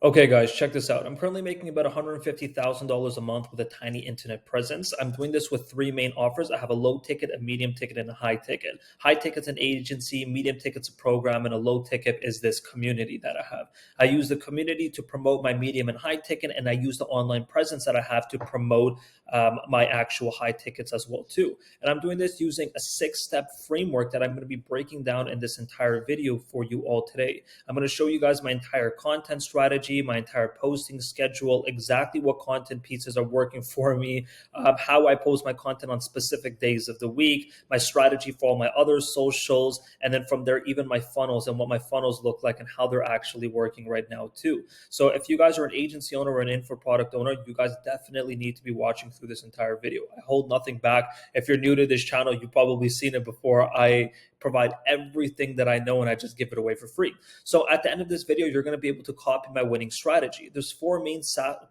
Okay, guys, check this out. I'm currently making about $150,000 a month with a tiny internet presence. I'm doing this with three main offers. I have a low ticket, a medium ticket, and a high ticket. High ticket's an agency, medium ticket's a program, and a low ticket is this community that I have. I use the community to promote my medium and high ticket, and I use the online presence that I have to promote my actual high tickets as well too. And I'm doing this using a 6-step framework that I'm going to be breaking down in this entire video for you all today. I'm going to show you guys my entire content strategy, my entire posting schedule, exactly what content pieces are working for me, how I post my content on specific days of the week, my strategy for all my other socials, and then from there, even my funnels and what my funnels look like and how they're actually working right now too. So if you guys are an agency owner or an info product owner, you guys definitely need to be watching through this entire video. I hold nothing back. If you're new to this channel, you've probably seen it before. I provide everything that I know and I just give it away for free. So at the end of this video, you're going to be able to copy my winning strategy. There's four main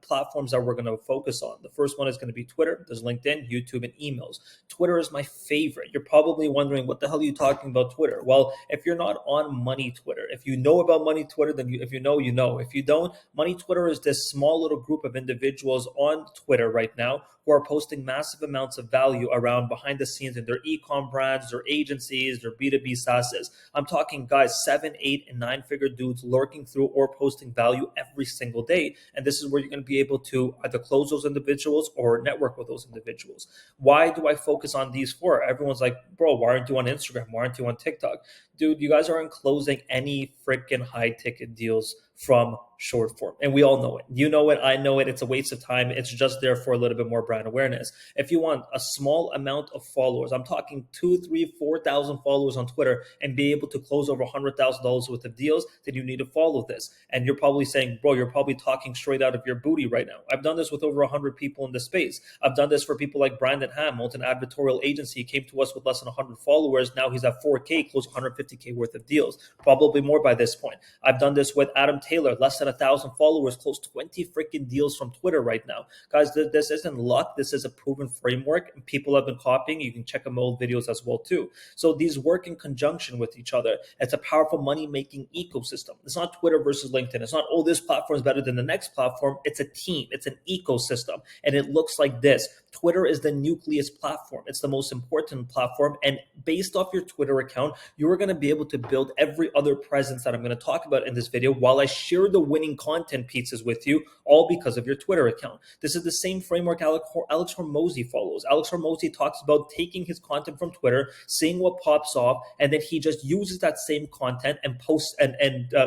platforms that we're going to focus on. The first one is going to be Twitter. There's LinkedIn, YouTube, and emails. Twitter is my favorite. You're probably wondering, what the hell are you talking about Twitter? Well, if you're not on Money Twitter, if you know about Money Twitter, then if you know, you know. If you don't, Money Twitter is this small little group of individuals on Twitter right now who are posting massive amounts of value around behind the scenes in their e-com brands, their agencies, their B2B SaaSes. I'm talking guys, 7, 8, and 9-figure dudes lurking through or posting value every single day. And this is where you're going to be able to either close those individuals or network with those individuals. Why do I focus on these four? Everyone's like, bro, why aren't you on Instagram? Why aren't you on TikTok? Dude, you guys aren't closing any freaking high ticket deals from short form. And we all know it. You know it. I know it. It's a waste of time. It's just there for a little bit more brand awareness. If you want a small amount of followers, I'm talking 2, 3, 4,000 followers on Twitter and be able to close over $100,000 worth of deals, then you need to follow this. And you're probably saying, bro, you're probably talking straight out of your booty right now. I've done this with over 100 people in the space. I've done this for people like Brandon Ham, Molten Advertorial Agency. He came to us with less than 100 followers. Now he's at 4K, close 150K worth of deals, probably more by this point. I've done this with Adam Taylor, less than 1,000 followers, close 20 freaking deals from Twitter right now. Guys, this isn't luck. This is a proven framework, and people have been copying. You can check them old videos as well too. So these work in conjunction with each other. It's a powerful money-making ecosystem. It's not Twitter versus LinkedIn. It's not, oh, this platform is better than the next platform. It's a team. It's an ecosystem. And it looks like this. Twitter is the nucleus platform. It's the most important platform. And based off your Twitter account, you are going to be able to build every other presence that I'm going to talk about in this video while I share the winning content pieces with you, all because of your Twitter account. This is the same framework Alex Hormozi follows. Alex Hormozi talks about taking his content from Twitter, seeing what pops off, and then he just uses that same content and posts and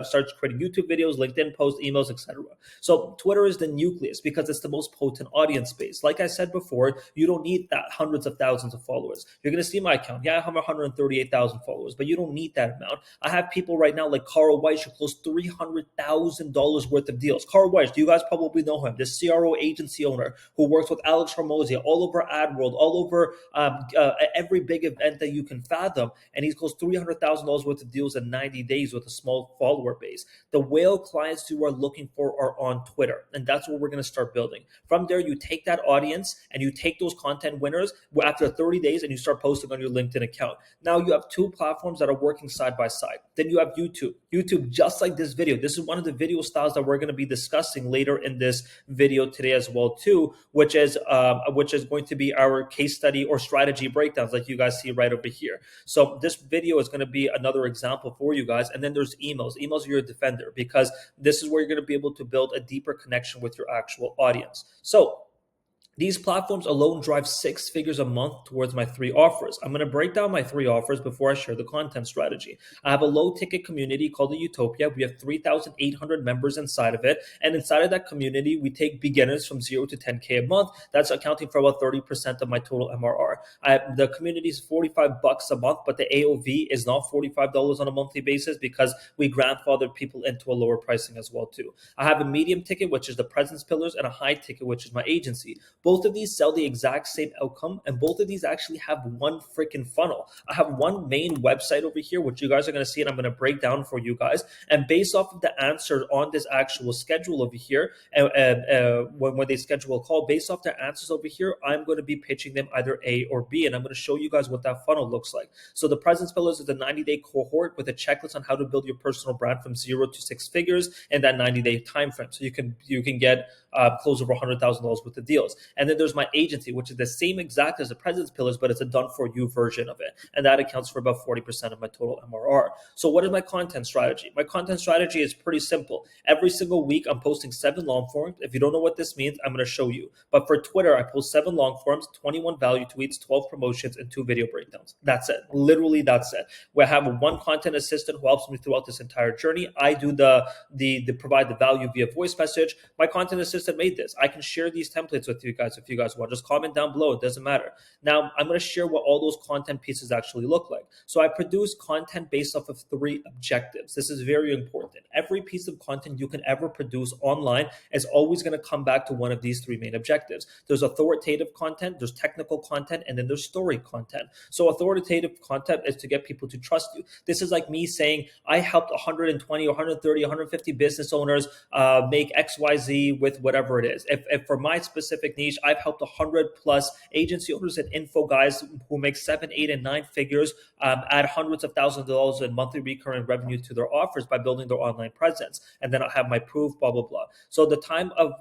starts creating YouTube videos, LinkedIn posts, emails, etc. So Twitter is the nucleus because it's the most potent audience base. Like I said before, you don't need that hundreds of thousands of followers. You're going to see my account. Yeah, I have 138,000 followers, but you don't need that amount. I have people right now like Carl Weiss who closed $300,000 worth of deals. Carl Weiss, you guys probably know him, this CRO agency owner who works with Alex Hormozi all over AdWorld, all over every big event that you can fathom, and he's closed $300,000 worth of deals in 90 days with a small follower base. The whale clients you are looking for are on Twitter, and that's what we're going to start building. From there, you take that audience and you take those content winners after 30 days and you start posting on your LinkedIn account. Now you have two platforms that are working side by side. Then you have YouTube. YouTube, just like this video. This is one of the video styles that we're going to be discussing later in this video today as well too, which is going to be our case study or strategy breakdowns like you guys see right over here. So this video is going to be another example for you guys. And then there's emails. Emails are your defender because this is where you're going to be able to build a deeper connection with your actual audience. So these platforms alone drive 6 figures a month towards my 3 offers. I'm going to break down my 3 offers before I share the content strategy. I have a low ticket community called the Utopia. We have 3,800 members inside of it. And inside of that community, we take beginners from 0 to 10K a month. That's accounting for about 30% of my total MRR. The community is $45 a month, but the AOV is not $45 on a monthly basis because we grandfathered people into a lower pricing as well too. I have a medium ticket, which is the presence pillars, and a high ticket, which is my agency. Both of these sell the exact same outcome, and both of these actually have one freaking funnel. I have one main website over here, which you guys are going to see, and I'm going to break down for you guys. And based off of the answers on this actual schedule over here, when they schedule a call, based off their answers over here, I'm going to be pitching them either A or B, and I'm going to show you guys what that funnel looks like. So the Presence Pillars is a 90-day cohort with a checklist on how to build your personal brand from 0 to 6 figures in that 90-day time frame. So you can get close over $100,000 with the deals. And then there's my agency, which is the same exact as the Presence Pillars, but it's a done-for-you version of it. And that accounts for about 40% of my total MRR. So what is my content strategy? My content strategy is pretty simple. Every single week, I'm posting 7 long forms. If you don't know what this means, I'm going to show you. But for Twitter, I post 7 long forms, 21 value tweets, 12 promotions, and 2 video breakdowns. That's it. Literally, that's it. We have one content assistant who helps me throughout this entire journey. I do the provide the value via voice message. My content assistant made this. I can share these templates with you guys if you guys want. Just comment down below. It doesn't matter. Now, I'm going to share what all those content pieces actually look like. So I produce content based off of 3 objectives. This is very important. Every piece of content you can ever produce online is always going to come back to one of these 3 main objectives. There's authoritative content, there's technical content, and then there's story content. So authoritative content is to get people to trust you. This is like me saying, I helped 120, 130, 150 business owners make XYZ with whatever it is. If for my specific niche, I've helped 100 plus agency owners and info guys who make 7, 8, and 9 figures add hundreds of thousands of dollars in monthly recurring revenue to their offers by building their online presence. And then I have my proof, blah, blah, blah. So the time of,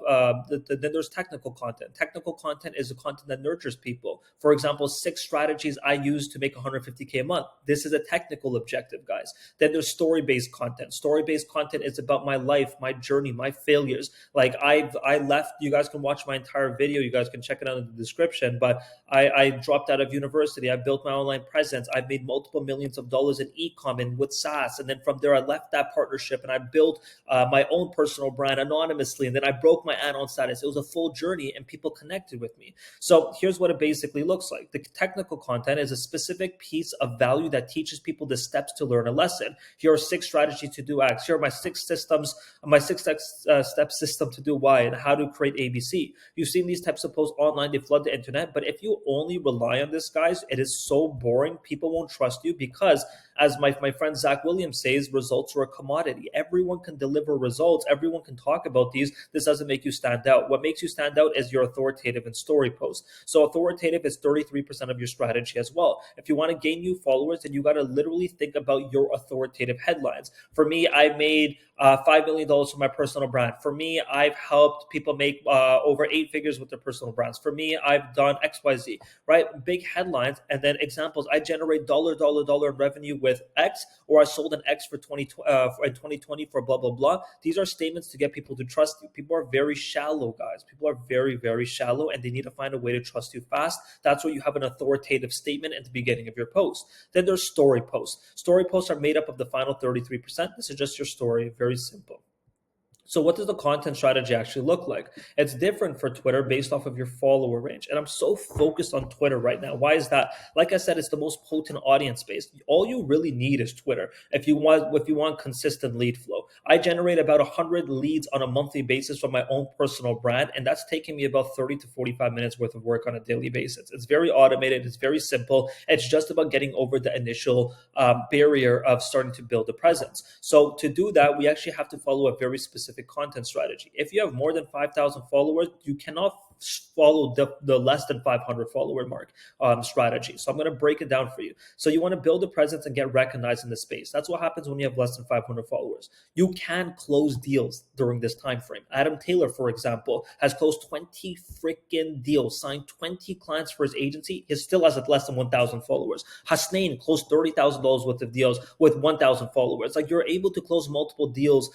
then there's technical content. Technical content is the content that nurtures people. For example, 6 strategies I use to make $150K a month. This is a technical objective, guys. Then there's story-based content. Story-based content is about my life, my journey, my failures. Like I left, you guys can watch my entire video. You guys can check it out in the description, but I dropped out of university. I built my online presence. I've made multiple millions of dollars in e-com and with SaaS. And then from there, I left that partnership and I built my own personal brand anonymously. And then I broke my add-on status. It was a full journey and people connected with me. So here's what it basically looks like. The technical content is a specific piece of value that teaches people the steps to learn a lesson. Here are 6 strategies to do X. Here are my 6 systems, my 6-step system to do Y, and how to create ABC. You've seen these types of posts online. They flood the internet. But if you only rely on this, guys, it is so boring. People won't trust you because, as my friend Zach Williams says, results are a commodity. Everyone can deliver results. Everyone can talk about these. This doesn't make you stand out. What makes you stand out is your authoritative and story posts. So authoritative is 33% of your strategy as well. If you want to gain new followers, then you got to literally think about your authoritative headlines. For me, I made $5 million for my personal brand. For me, I've helped people make over 8 figures with their personal brands. For me, I've done XYZ, right? Big headlines and then examples. I generate dollar in revenue with X, or I sold an X for in 2020 for blah, blah, blah. These are statements to get people to trust you. People are very shallow, guys. People are very, very shallow, and they need to find a way to trust you fast. That's where you have an authoritative statement at the beginning of your post. Then there's story posts. Story posts are made up of the final 33%. This is just your story. Very simple. So what does the content strategy actually look like? It's different for Twitter based off of your follower range. And I'm so focused on Twitter right now. Why is that? Like I said, it's the most potent audience base. All you really need is Twitter. If you want consistent lead flow. I generate about 100 leads on a monthly basis from my own personal brand. And that's taking me about 30 to 45 minutes worth of work on a daily basis. It's very automated. It's very simple. It's just about getting over the initial barrier of starting to build a presence. So to do that, we actually have to follow a very specific content strategy. If you have more than 5,000 followers, you cannot follow the less than 500 follower mark strategy. So I'm going to break it down for you. So you want to build a presence and get recognized in the space. That's what happens when you have less than 500 followers. You can close deals during this time frame. Adam Taylor, for example, has closed 20 freaking deals, signed 20 clients for his agency. He still has less than 1,000 followers. Hasnain closed $30,000 worth of deals with 1,000 followers. Like, you're able to close multiple deals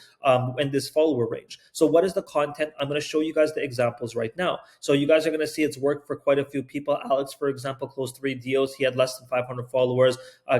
in this follower range. So what is the content? I'm going to show you guys the examples right now. So you guys are going to see it's worked for quite a few people. Alex, for example, closed 3 deals. He had less than 500 followers.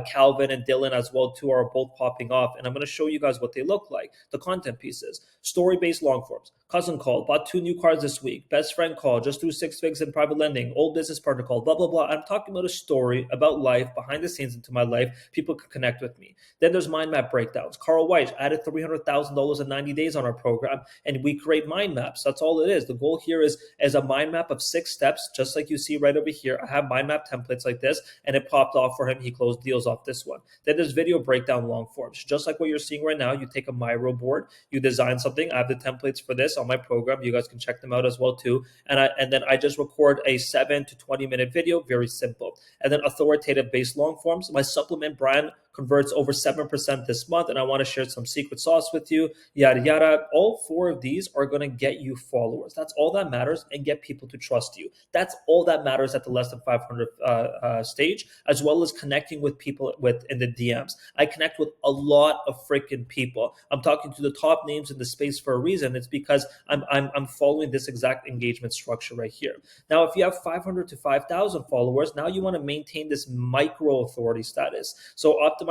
Calvin and Dylan as well, too, are both popping off. And I'm going to show you guys what they look like. The content pieces, story-based long forms, cousin called, bought 2 new cars this week, best friend called, just threw 6 figs in private lending, old business partner called, blah, blah, blah. I'm talking about a story about life, behind the scenes into my life. People can connect with me. Then there's mind map breakdowns. Carl Weiss added $300,000 in 90 days on our program, and we create mind maps. That's all it is. The goal here is as a mind map of 6 steps, just like you see right over here. I have mind map templates like this, and it popped off for him. He closed deals off this one. Then there's video breakdown long forms. Just like what you're seeing right now, you take a Miro board, you design something. I have the templates for this on my program. You guys can check them out as well too. And then I just record a 7 to 20 minute video, very simple. And then authoritative based long forms. My supplement brand converts over 7% this month, and I want to share some secret sauce with you, yada, yada. All 4 of these are going to get you followers. That's all that matters, and get people to trust you. That's all that matters at the less than 500 stage, as well as connecting with people in the DMs. I connect with a lot of freaking people. I'm talking to the top names in the space for a reason. It's because I'm following this exact engagement structure right here. Now, if you have 500 to 5,000 followers, now you want to maintain this micro authority status. So optimization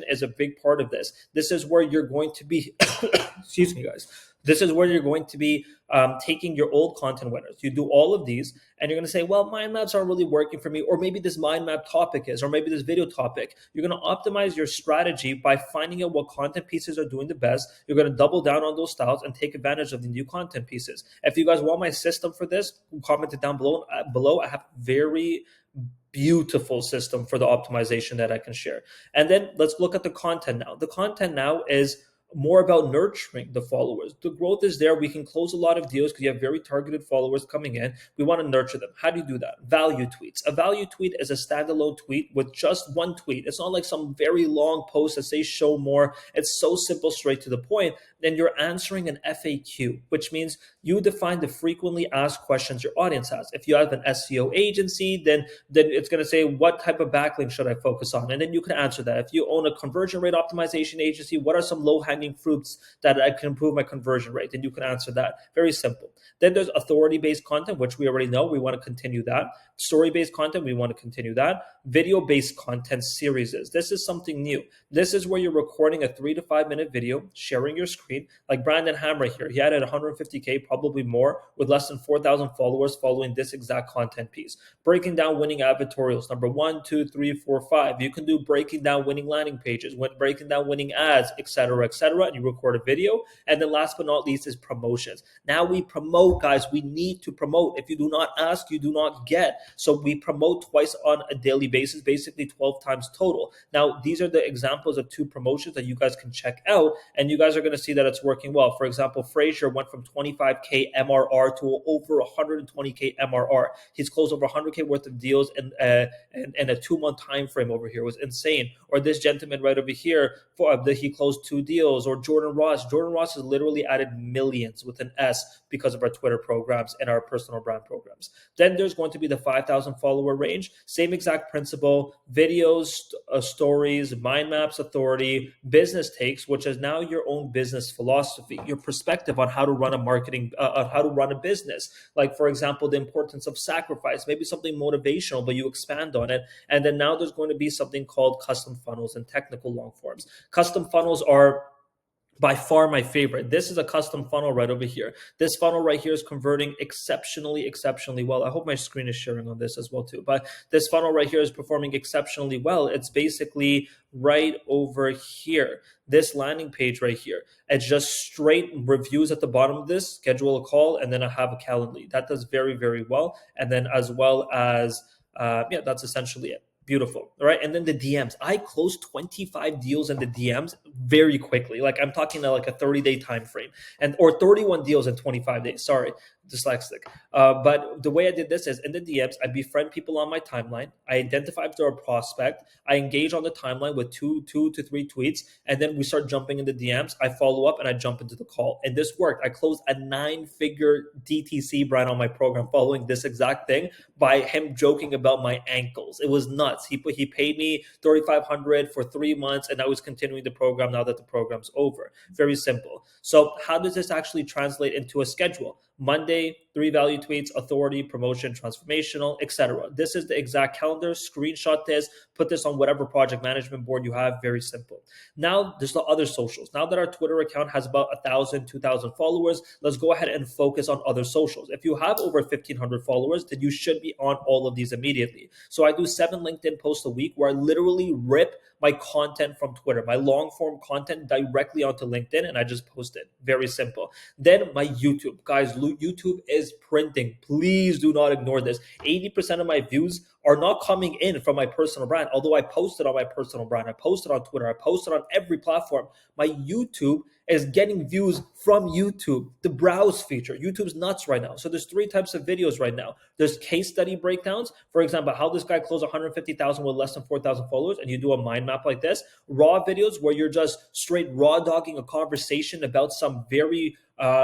is a big part of this. This is where you're going to be, excuse me, guys. This is where you're going to be taking your old content winners. You do all of these, and you're going to say, well, mind maps aren't really working for me, or maybe this mind map topic is, or maybe this video topic. You're going to optimize your strategy by finding out what content pieces are doing the best. You're going to double down on those styles and take advantage of the new content pieces. If you guys want my system for this, comment it down below. I have very beautiful system for the optimization that I can share. And then let's look at the content now. The content now is more about nurturing the followers. The growth is there. We can close a lot of deals because you have very targeted followers coming in. We want to nurture them. How do you do that? Value tweets. A value tweet is a standalone tweet with just one tweet. It's not like some very long post that says show more. It's so simple, straight to the point. Then you're answering an FAQ, which means you define the frequently asked questions your audience has. If you have an SEO agency, then it's going to say, what type of backlink should I focus on? And then you can answer that. If you own a conversion rate optimization agency, what are some low-hanging fruits that I can improve my conversion rate? And you can answer that. Very simple. Then there's authority-based content, which we already know. We want to continue that. Story-based content, we want to continue that. Video-based content series. This is something new. This is where you're recording a 3 to 5 minute video, sharing your screen, like Brandon Ham right here. He had 150K, probably more, with less than 4,000 followers following this exact content piece. Breaking down winning advertorials, number 1, 2, 3, 4, 5. You can do breaking down winning landing pages, breaking down winning ads, etc., and you record a video. And then last but not least is promotions. Now we promote, guys. We need to promote. If you do not ask, you do not get. So we promote twice on a daily basis, basically 12 times total. Now, these are the examples of 2 promotions that you guys can check out, and you guys are going to see that it's working well. For example, Frazier went from 25K MRR to over 120K MRR. He's closed over 100K worth of deals in a 2-month time frame over here. It was insane. Or this gentleman right over here, he closed 2 deals. Or Jordan Ross. Jordan Ross has literally added millions with an S because of our Twitter programs and our personal brand programs. Then there's going to be the 5,000 follower range. Same exact principle. Videos, stories, mind maps, authority, business takes, which is now your own business philosophy, your perspective on how to run how to run a business. Like, for example, the importance of sacrifice, maybe something motivational, but you expand on it. And then now there's going to be something called custom funnels and technical long forms. Custom funnels are by far my favorite. This is a custom funnel right over here. This funnel right here is converting exceptionally well. I hope my screen is sharing on this as well too. But this funnel right here is performing exceptionally well. It's basically right over here. This landing page right here. It's just straight reviews at the bottom of this, schedule a call, and then I have a Calendly. That does very, very well. And then as well as, that's essentially it. Beautiful. All right. And then the DMs. I closed 25 deals in the DMs very quickly. Like I'm talking like a 30-day time frame, or 31 deals in 25 days. Sorry, dyslexic. But the way I did this is in the DMs, I befriend people on my timeline. I identify if they're a prospect. I engage on the timeline with 2 to 3 tweets. And then we start jumping in the DMs. I follow up and I jump into the call. And this worked. I closed a 9-figure DTC brand on my program following this exact thing by him joking about my ankles. It was nuts. He paid me $3,500 for 3 months, and I was continuing the program now that the program's over. Very simple. So how does this actually translate into a schedule? Monday, 3 value tweets, authority, promotion, transformational, etc. This is the exact calendar. Screenshot this, put this on whatever project management board you have. Very simple. Now there's the other socials. Now that our Twitter account has about 1,000, 2,000 followers, let's go ahead and focus on other socials. If you have over 1,500 followers, then you should be on all of these immediately. So I do 7 LinkedIn posts a week where I literally rip my content from Twitter, my long form content directly onto LinkedIn, and I just post it. Very simple. Then my YouTube. Guys, YouTube is printing. Please do not ignore this. 80% of my views are not coming in from my personal brand. Although I posted on my personal brand, I posted on Twitter, I posted on every platform. My YouTube is getting views from YouTube, the browse feature. YouTube's nuts right now. So there's 3 types of videos right now. There's case study breakdowns. For example, how this guy closed 150,000 with less than 4,000 followers, and you do a mind map like this. Raw videos where you're just straight raw dogging a conversation about some very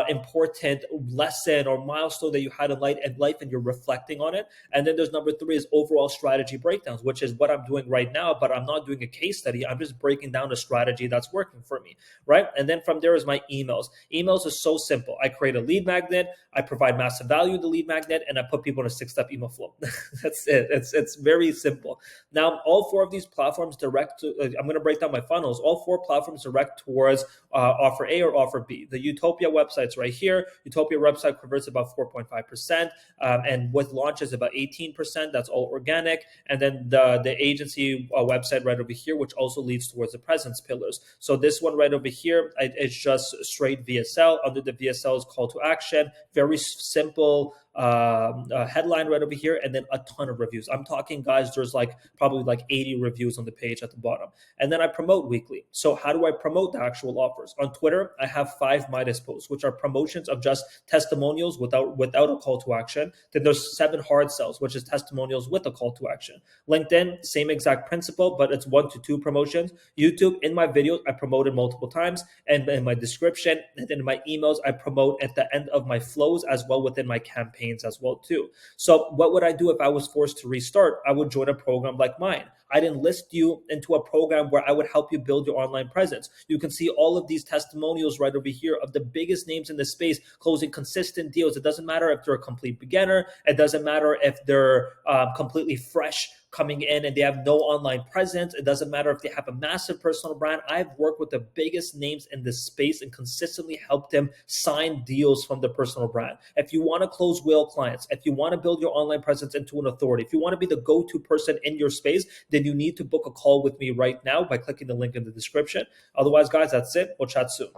important lesson or milestone that you had in life and you're reflecting on it. And then there's number 3 is overall strategy breakdowns, which is what I'm doing right now, but I'm not doing a case study. I'm just breaking down a strategy that's working for me, right? And then from there is my emails. Emails is so simple. I create a lead magnet, I provide massive value in the lead magnet, and I put people in a 6-step email flow. That's it. It's very simple. Now, all 4 of these platforms direct to, I'm going to break down my funnels. All 4 platforms direct towards offer A or offer B. The Utopia website's right here. Utopia website converts about 4.5%, and with launches about 18%. That's all organic. And then the agency website right over here, which also leads towards the presence pillars. So this one right over here, it's just straight VSL. Under the VSL is call to action. Very simple headline right over here, and then a ton of reviews. I'm talking, guys, there's probably 80 reviews on the page at the bottom. And then I promote weekly. So how do I promote the actual offers? On Twitter, I have 5 Midas posts, which are promotions of just testimonials without a call to action. Then there's 7 hard sells, which is testimonials with a call to action. LinkedIn, same exact principle, but it's 1 to 2 promotions. YouTube, in my videos, I promoted multiple times, and in my description, and then in my emails, I promote at the end of my flows as well within my campaign as well too. So what would I do if I was forced to restart? I would join a program like mine. I'd enlist you into a program where I would help you build your online presence. You can see all of these testimonials right over here of the biggest names in the space closing consistent deals. It doesn't matter if they're a complete beginner. It doesn't matter if they're completely fresh coming in and they have no online presence. It doesn't matter if they have a massive personal brand. I've worked with the biggest names in this space and consistently helped them sign deals from the personal brand. If you want to close whale clients, if you want to build your online presence into an authority, if you want to be the go-to person in your space, then you need to book a call with me right now by clicking the link in the description. Otherwise, guys, that's it. We'll chat soon.